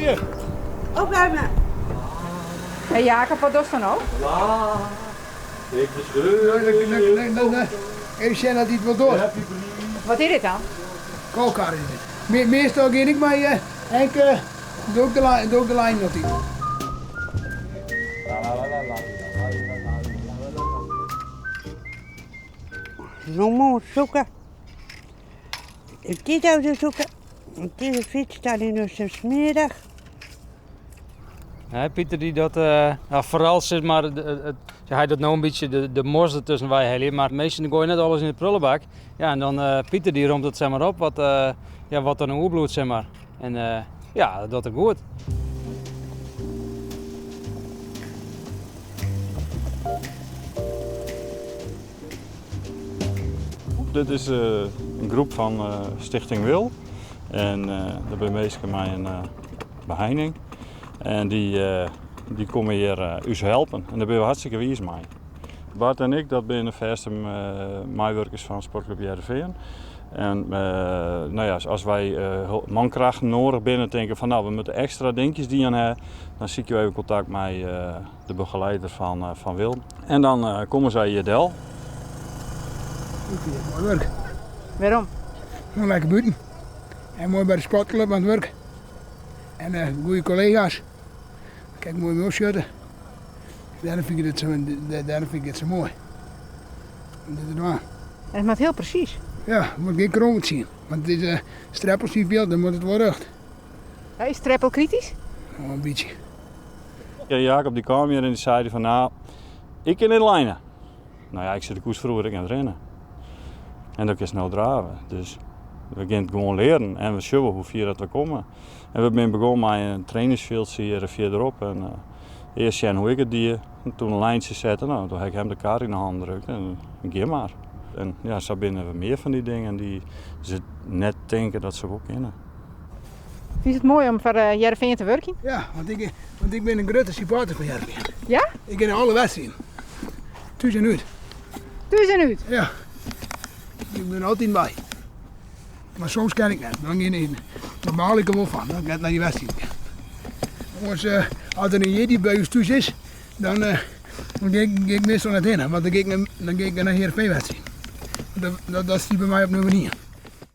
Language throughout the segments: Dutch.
hier. Opruimen. Hey Jacob, wat doe je dan ook? Even zien dat hij het wel door. Wat is dit dan? Koolkar is het. Meestal ga ik maar Henk, doe ook de lijn nog in. Zo'n zoeken. Dit auto zoeken. Deze fiets staat in de smiddag. Pieter die dat, vooral zeg maar, hij doet nou een beetje de mors ertussen wij heel, maar meestal gooi je net alles in de prullenbak. Ja, en dan Pieter die romt het zeg maar op wat er nou oerbloedt zeg maar. En ja, dat doet het goed. Dit is een groep van Stichting Wil. En daar ben meestal mij een beheining. En die komen hier ons helpen. En daar ben we hartstikke wijs mee. Bart en ik, dat zijn de vaste medewerkers van Sportclub Heerenveen. En nou ja, als wij mankracht nodig binnen denken van nou, we moeten extra dingetjes die aan hebben, dan zie ik even contact met de begeleider van Wil. En dan komen zij hier del. Ik vind het mooi werk. Waarom? Gewoon lekker buiten. En mooi bij de sportclub aan het werk. En goede collega's. Kijk, mooi milschutten. Daarom vind ik het zo mooi. Dat is waar. En het maakt heel precies. Ja, je moet geen krom zien. Want het is streppels die veel, dan moet het wel recht. Ja, is Treppel kritisch? Oh, een beetje. Ja, Jacob die kwam hier en die zei van nou, ik kan in lijnen. Nou ja, ik zit de koers vroeger aan het rennen. En dat kan snel draven. Dus we gaan het gewoon leren en we zien hoe ver dat we komen. En we zijn begonnen met een trainingsveld hier verderop. En eerst zien hoe ik het deed. En toen een lijntje zetten, nou, toen heb ik hem de kaart in de hand gedrukt en ga maar. En ja, zo binnen we meer van die dingen die ze net denken dat ze ook kennen. Vind je het mooi om voor Heerenveen te werken? Ja, want ik ben een grote supporter van Heerenveen. Ja? Ik ken alle wedstrijden. Thuis en uit. Thuis en uit? Ja. Ik ben er altijd bij. Maar soms kan ik niet. Dan baal ik er wel van. Dan ga ik naar die wedstrijd. Als er een jeetje bij ons thuis is, dan ga ik meestal naar binnen. Want dan ga ik naar Heerenveen wedstrijd. Dat is die bij mij op nummer 9.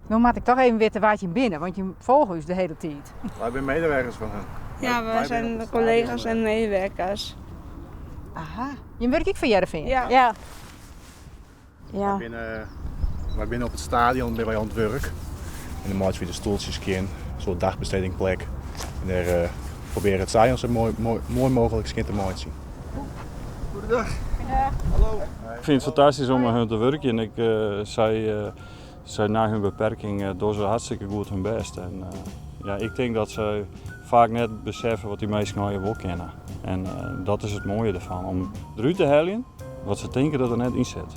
Nu moet ik toch even weten waar je binnen, want je volgt ons de hele tijd. Wij zijn medewerkers van hen. Ja, wij zijn de collega's en medewerkers. Aha. Je werkt ik voor Heerenveen? Ja. Ja. Wij binnen op het stadion ben wij aan het werk. En dan maken we de stoeltjes in, zo'n dagbestedingplek. En daar proberen het stadion zo mooi mogelijk te maken. Goedendag. Ik vind het fantastisch om met hen te werken en ik zij na hun beperking doen ze hartstikke goed hun best. En ja, ik denk dat ze vaak net beseffen wat die meesten nou wel kennen. En dat is het mooie ervan, om eruit te halen wat ze denken dat er net in zit.